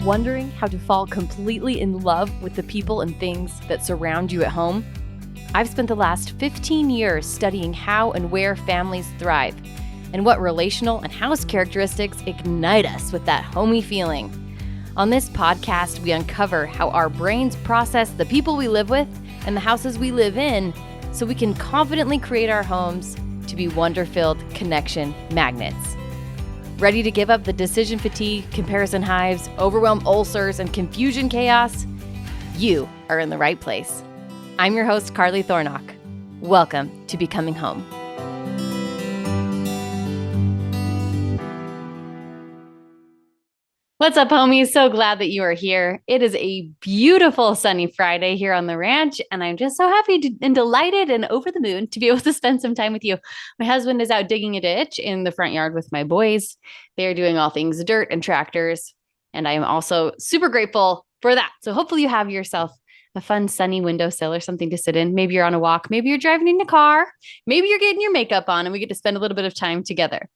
Wondering how to fall completely in love with the people and things that surround you at home? I've spent the last 15 years studying how and where families thrive and what relational and house characteristics ignite us with that homey feeling. On this podcast, we uncover how our brains process the people we live with and the houses we live in so we can confidently create our homes to be wonder-filled connection magnets. Ready to give up the decision fatigue, comparison hives, overwhelm ulcers, and confusion chaos? You are in the right place. I'm your host, Carly Thornock. Welcome to Becoming Home. What's up, homies? So glad that you are here. It is a beautiful sunny Friday here on the ranch, and I'm just so happy and delighted and over the moon to be able to spend some time with you. My husband is out digging a ditch in the front yard with my boys. They are doing all things dirt and tractors, and I am also super grateful for that. So hopefully you have yourself a fun sunny windowsill or something to sit in. Maybe you're on a walk. Maybe you're driving in a car. Maybe you're getting your makeup on, and we get to spend a little bit of time together.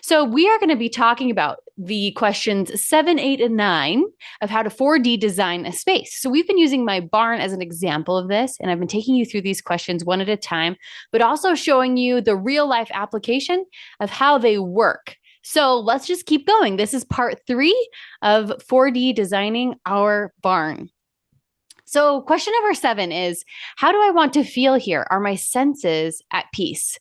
So we are going to be talking about the questions 7, 8, and 9 of how to 4D design a space. So we've been using my barn as an example of this, and I've been taking you through these questions one at a time, but also showing you the real life application of how they work. So let's just keep going. This is part 3 of 4D designing our barn. So question number 7 is, how do I want to feel here? Are my senses at peace?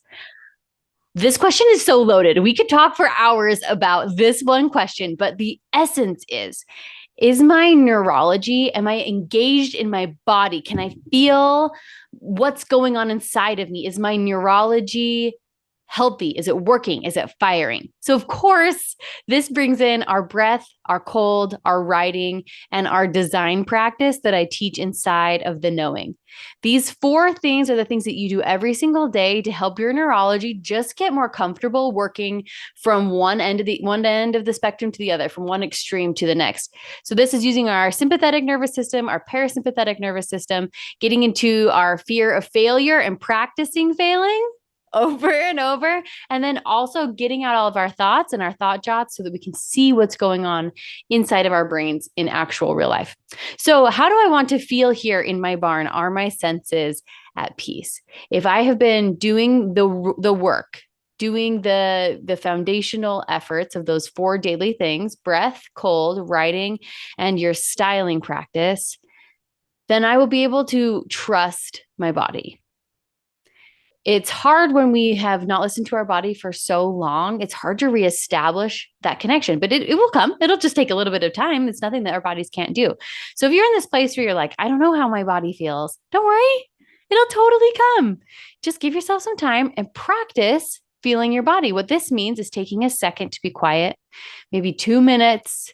This question is so loaded. We could talk for hours about this one question, but the essence is my neurology, am I engaged in my body? Can I feel what's going on inside of me? Is my neurology healthy? Is it working? Is it firing? So of course, this brings in our breath, our cold, our writing, and our design practice that I teach inside of the knowing. These 4 things are the things that you do every single day to help your neurology just get more comfortable working from one end of the spectrum to the other, from one extreme to the next. So this is using our sympathetic nervous system, our parasympathetic nervous system, getting into our fear of failure and practicing failing over and over, and then also getting out all of our thoughts and our thought jots so that we can see what's going on inside of our brains in actual real life. So how do I want to feel here in my barn? Are my senses at peace? If I have been doing the work, doing the foundational efforts of those 4 daily things, breath, cold, writing, and your styling practice, then I will be able to trust my body. It's hard when we have not listened to our body for so long. It's hard to reestablish that connection, but it will come. It'll just take a little bit of time. It's nothing that our bodies can't do. So if you're in this place where you're like, I don't know how my body feels, don't worry. It'll totally come. Just give yourself some time and practice feeling your body. What this means is taking a second to be quiet, maybe 2 minutes,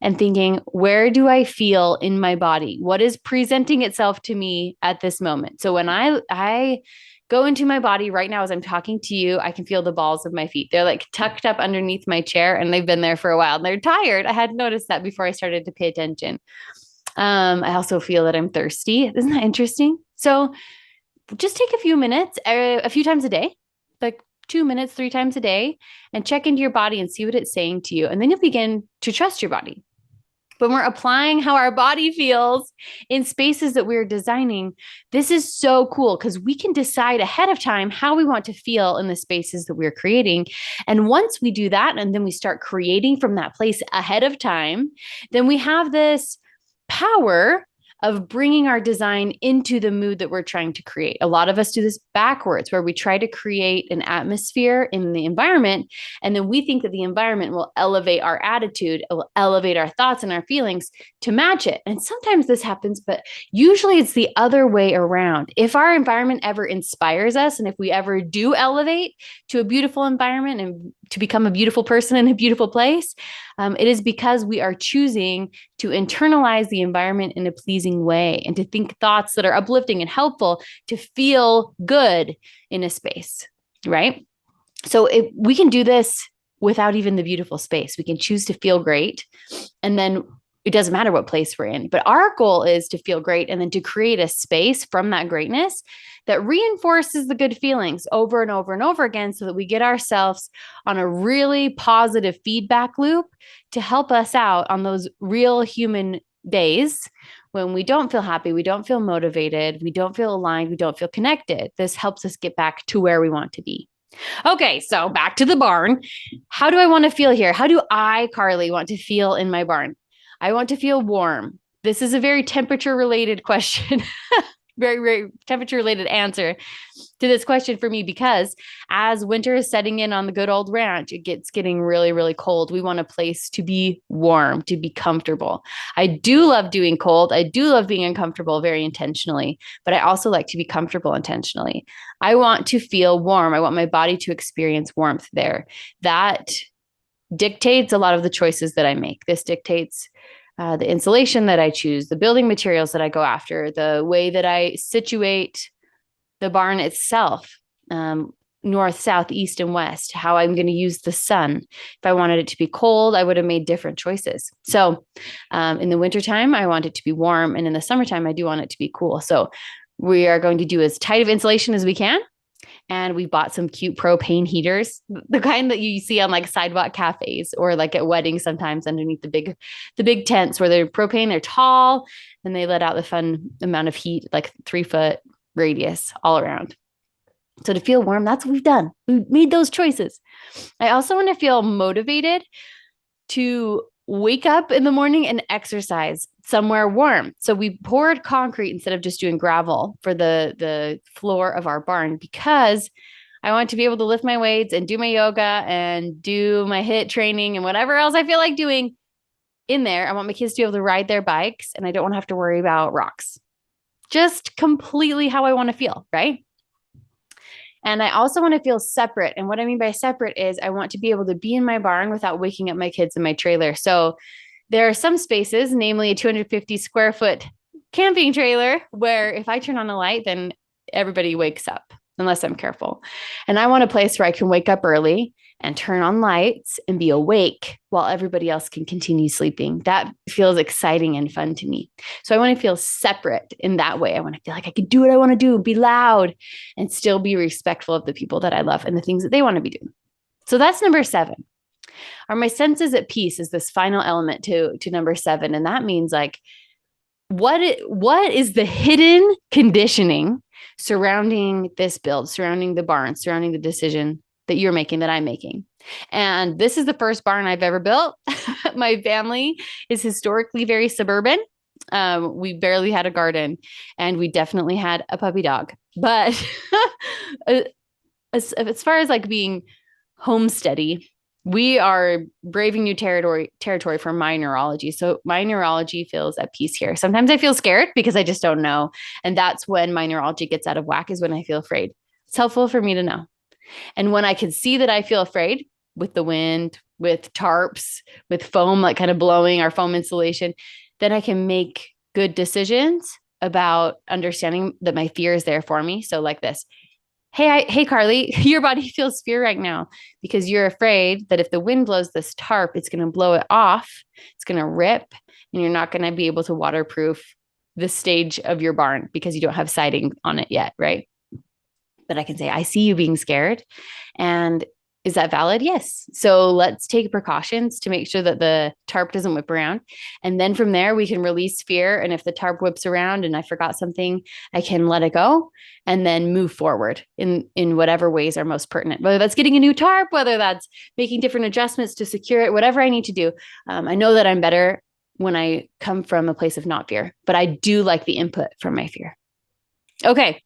and thinking, where do I feel in my body? What is presenting itself to me at this moment? So when I go into my body right now as I'm talking to you, I can feel the balls of my feet. They're like tucked up underneath my chair, and they've been there for a while. And they're tired. I hadn't noticed that before I started to pay attention. I also feel that I'm thirsty. Isn't that interesting? So just take a few minutes, a few times a day, like 2 minutes, 3 times a day, and check into your body and see what it's saying to you. And then you'll begin to trust your body. When we're applying how our body feels in spaces that we're designing, this is so cool because we can decide ahead of time how we want to feel in the spaces that we're creating. And once we do that, and then we start creating from that place ahead of time, then we have this power of bringing our design into the mood that we're trying to create. A lot of us do this backwards, where we try to create an atmosphere in the environment, and then we think that the environment will elevate our attitude, it will elevate our thoughts and our feelings to match it. And sometimes this happens, but usually it's the other way around. If our environment ever inspires us, and if we ever do elevate to a beautiful environment and to become a beautiful person in a beautiful place, it is because we are choosing to internalize the environment in a pleasing way and to think thoughts that are uplifting and helpful to feel good in a space, right? So if we can do this without even the beautiful space, we can choose to feel great. And then it doesn't matter what place we're in. But our goal is to feel great and then to create a space from that greatness that reinforces the good feelings over and over and over again so that we get ourselves on a really positive feedback loop to help us out on those real human days when we don't feel happy, we don't feel motivated, we don't feel aligned, we don't feel connected. This helps us get back to where we want to be. Okay, so back to the barn. How do I want to feel here? How do I, Carly, want to feel in my barn? I want to feel warm. This is a very temperature related question, very, very temperature related answer to this question for me, because as winter is setting in on the good old ranch, it gets getting really, really cold. We want a place to be warm, to be comfortable. I do love doing cold. I do love being uncomfortable very intentionally, but I also like to be comfortable intentionally. I want to feel warm. I want my body to experience warmth there. That dictates a lot of the choices that I make. This dictates the insulation that I choose, the building materials that I go after, the way that I situate the barn itself, north, south, east, and west, how I'm going to use the sun. If I wanted it to be cold, I would have made different choices. So in the wintertime, I want it to be warm. And in the summertime, I do want it to be cool. So we are going to do as tight of insulation as we can. And we bought some cute propane heaters, the kind that you see on like sidewalk cafes or like at weddings sometimes underneath the big tents where they're propane, they're tall and they let out the fun amount of heat, like 3-foot radius all around. So to feel warm, that's what we've done. We made those choices. I also want to feel motivated to wake up in the morning and exercise somewhere warm. So we poured concrete instead of just doing gravel for the floor of our barn, because I want to be able to lift my weights and do my yoga and do my HIIT training and whatever else I feel like doing in there. I want my kids to be able to ride their bikes and I don't want to have to worry about rocks. Just completely how I want to feel, right? And I also want to feel separate. And what I mean by separate is I want to be able to be in my barn without waking up my kids in my trailer. So there are some spaces, namely a 250 square foot camping trailer, where if I turn on a light, then everybody wakes up unless I'm careful. And I want a place where I can wake up early and turn on lights and be awake while everybody else can continue sleeping. That feels exciting and fun to me. So I want to feel separate in that way. I want to feel like I can do what I want to do, be loud, and still be respectful of the people that I love and the things that they want to be doing. So that's number 7. Are my senses at peace is this final element to number 7. And that means like, what is the hidden conditioning surrounding this build, surrounding the barn, surrounding the decision that you're making, that I'm making? And this is the first barn I've ever built. My family is historically very suburban. We barely had a garden and we definitely had a puppy dog. But as far as like being homesteady, we are braving new territory for my neurology. So my neurology feels at peace here. Sometimes I feel scared because I just don't know. And that's when my neurology gets out of whack, is when I feel afraid. It's helpful for me to know. And when I can see that I feel afraid with the wind, with tarps, with foam, like kind of blowing our foam insulation, then I can make good decisions about understanding that my fear is there for me. So like this. Hey, Carly, your body feels fear right now because you're afraid that if the wind blows this tarp, it's going to blow it off. It's going to rip and you're not going to be able to waterproof the stage of your barn because you don't have siding on it yet, right? But I can say, I see you being scared. And is that valid? Yes. So let's take precautions to make sure that the tarp doesn't whip around. And then from there, we can release fear. And if the tarp whips around and I forgot something, I can let it go and then move forward in whatever ways are most pertinent, whether that's getting a new tarp, whether that's making different adjustments to secure it, whatever I need to do. I know that I'm better when I come from a place of not fear, but I do like the input from my fear. Okay.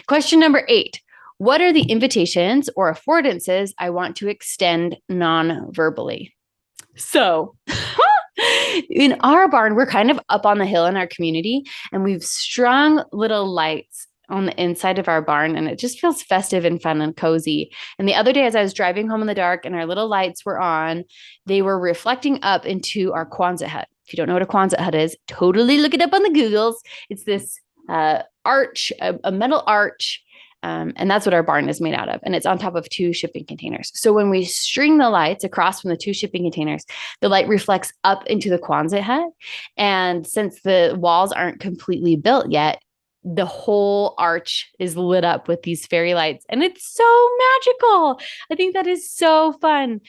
Question number 8. What are the invitations or affordances I want to extend non-verbally? So in our barn, we're kind of up on the hill in our community, and we've strung little lights on the inside of our barn, and it just feels festive and fun and cozy. And the other day, as I was driving home in the dark and our little lights were on, they were reflecting up into our Quonset hut. If you don't know what a Quonset hut is, totally look it up on the Googles. It's this arch, a metal arch And that's what our barn is made out of. And it's on top of two shipping containers. So when we string the lights across from the two shipping containers, the light reflects up into the Quonset hut. And since the walls aren't completely built yet, the whole arch is lit up with these fairy lights, and it's so magical. I think that is so fun.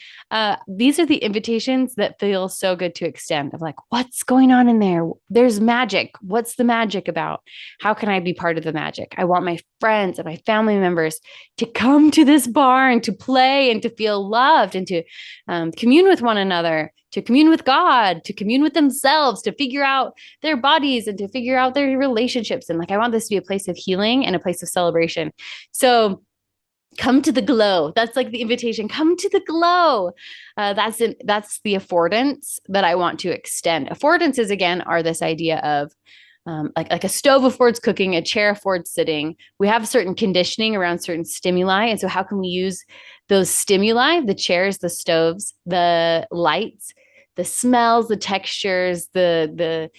These are the invitations that feel so good to extend, of like, what's going on in there? There's magic. What's the magic about? How can I be part of the magic? I want my friends and my family members to come to this barn, to play and to feel loved, and to commune with one another, to commune with God, to commune with themselves, to figure out their bodies and to figure out their relationships. And like, I want this to be a place of healing and a place of celebration. So come to the glow. That's like the invitation. Come to the glow. That's the affordance that I want to extend. Affordances, again, are this idea of like a stove affords cooking, a chair affords sitting. We have certain conditioning around certain stimuli. And so how can we use those stimuli, the chairs, the stoves, the lights, the smells, the textures, the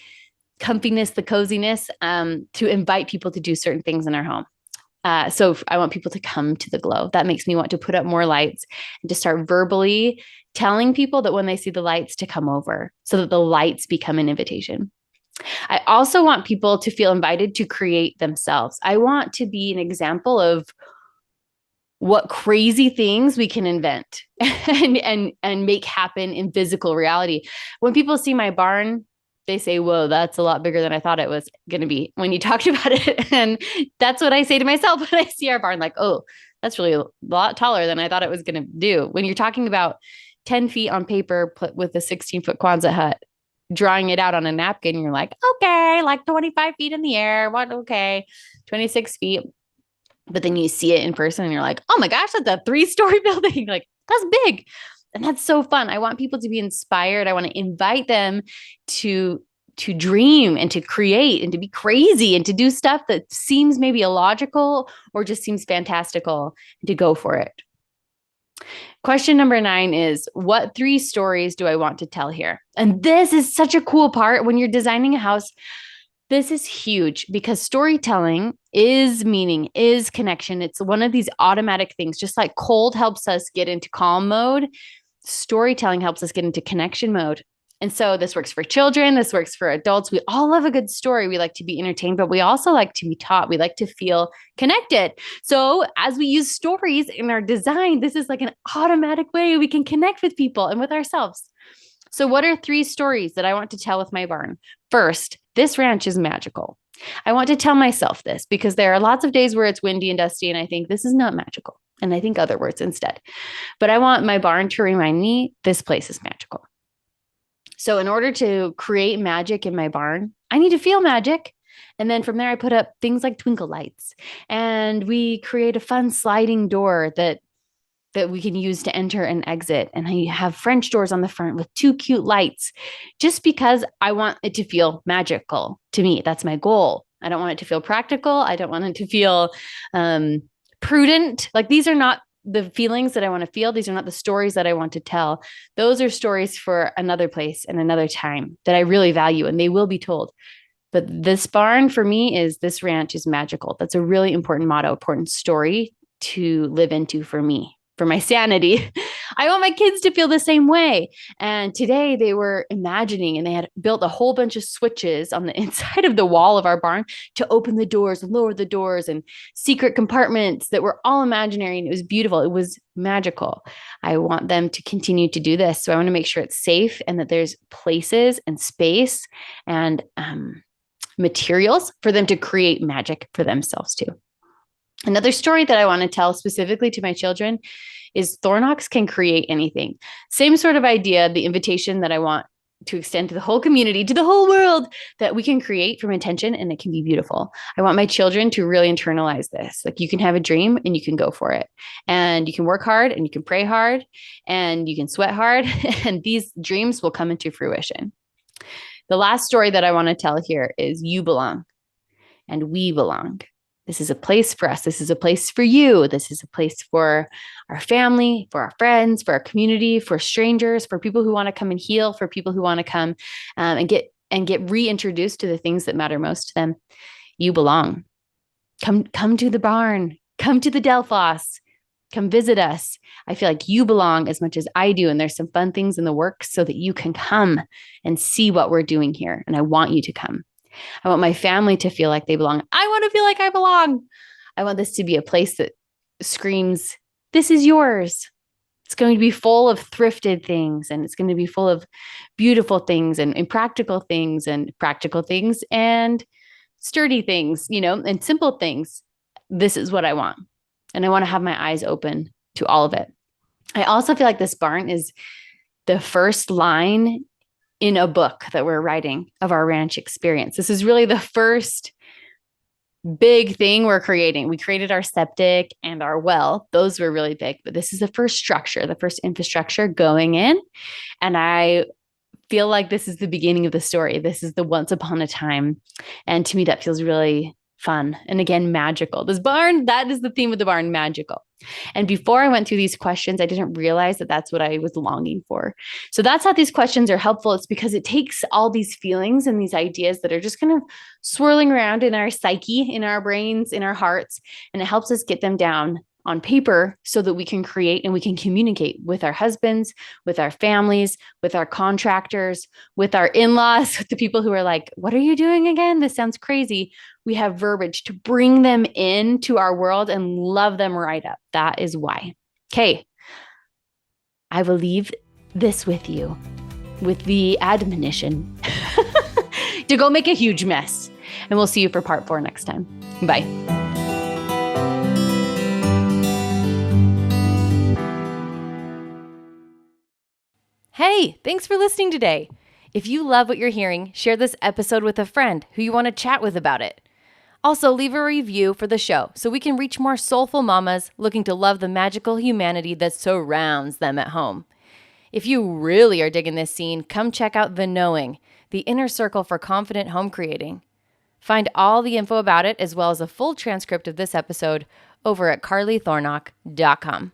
comfiness, the coziness, to invite people to do certain things in our home. So I want people to come to the glow. That makes me want to put up more lights and to start verbally telling people that when they see the lights, to come over, so that the lights become an invitation. I also want people to feel invited to create themselves. I want to be an example of what crazy things we can invent and make happen in physical reality. When people see my barn, they say, whoa, that's a lot bigger than I thought it was going to be when you talked about it. And that's what I say to myself when I see our barn, like, oh, that's really a lot taller than I thought it was going to do. When you're talking about 10 feet on paper put with a 16-foot Quonset hut, drawing it out on a napkin, you're like, okay, like 25 feet in the air. What? Okay. 26 feet. But then you see it in person and you're like, oh my gosh, that's a 3-story building. Like, that's big. And that's so fun. I want people to be inspired. I want to invite them to dream and to create and to be crazy and to do stuff that seems maybe illogical or just seems fantastical, and to go for it. Question number 9 is, what 3 stories do I want to tell here? And this is such a cool part when you're designing a house. This is huge because storytelling is meaning, is connection. It's one of these automatic things. Just like cold helps us get into calm mode, storytelling helps us get into connection mode. And so this works for children. This works for adults. We all love a good story. We like to be entertained, but we also like to be taught. We like to feel connected. So as we use stories in our design, this is like an automatic way we can connect with people and with ourselves. So what are 3 stories that I want to tell with my barn? First, this ranch is magical. I want to tell myself this because there are lots of days where it's windy and dusty and I think this is not magical. And I think other words instead. But I want my barn to remind me this place is magical. So in order to create magic in my barn, I need to feel magic. And then from there, I put up things like twinkle lights, and we create a fun sliding door that we can use to enter and exit. And I have French doors on the front with 2 cute lights, just because I want it to feel magical to me. That's my goal. I don't want it to feel practical. I don't want it to feel prudent. Like, these are not the feelings that I want to feel. These are not the stories that I want to tell. Those are stories for another place and another time that I really value, and they will be told. But this barn for me is, this ranch is magical. That's a really important motto, important story to live into for me, for my sanity. I want my kids to feel the same way. And today they were imagining, and they had built a whole bunch of switches on the inside of the wall of our barn to open the doors and lower the doors, and secret compartments that were all imaginary. And it was beautiful. It was magical. I want them to continue to do this. So I want to make sure it's safe and that there's places and space and materials for them to create magic for themselves too. Another story that I want to tell specifically to my children is Thornox can create anything. Same sort of idea, the invitation that I want to extend to the whole community, to the whole world, that we can create from intention and it can be beautiful. I want my children to really internalize this. Like, you can have a dream and you can go for it. And you can work hard and you can pray hard and you can sweat hard and these dreams will come into fruition. The last story that I want to tell here is, you belong and we belong. This is a place for us. This is a place for you. This is a place for our family, for our friends, for our community, for strangers, for people who want to come and heal, for people who want to come and get reintroduced to the things that matter most to them. You belong. Come to the barn. come to the Delphos, come visit us. I feel like you belong as much as I do. And there's some fun things in the works so that you can come and see what we're doing here. And I want you to come. I want my family to feel like they belong. I want to feel like I belong. I want this to be a place that screams, this is yours. It's going to be full of thrifted things, and it's going to be full of beautiful things and practical things and sturdy things, and simple things. This is what I want. And I want to have my eyes open to all of it. I also feel like this barn is the first line in a book that we're writing of our ranch experience. This is really the first big thing we're creating. We created our septic and our well. Those were really big, but this is the first structure, the first infrastructure going in. And I feel like this is the beginning of the story. This is the once upon a time. And to me, that feels really fun. And again, magical. This barn, that is the theme of the barn, magical. And before I went through these questions, I didn't realize that that's what I was longing for. So that's how these questions are helpful. It's because it takes all these feelings and these ideas that are just kind of swirling around in our psyche, in our brains, in our hearts, and it helps us get them down on paper so that we can create and we can communicate with our husbands, with our families, with our contractors, with our in-laws, with the people who are like, what are you doing again? This sounds crazy. We have verbiage to bring them into our world and love them right up. That is why. Okay. I will leave this with you with the admonition to go make a huge mess. And we'll see you for part 4 next time. Bye. Hey, thanks for listening today. If you love what you're hearing, share this episode with a friend who you want to chat with about it. Also, leave a review for the show so we can reach more soulful mamas looking to love the magical humanity that surrounds them at home. If you really are digging this scene, come check out The Knowing, the inner circle for confident home creating. Find all the info about it as well as a full transcript of this episode over at carlythornock.com.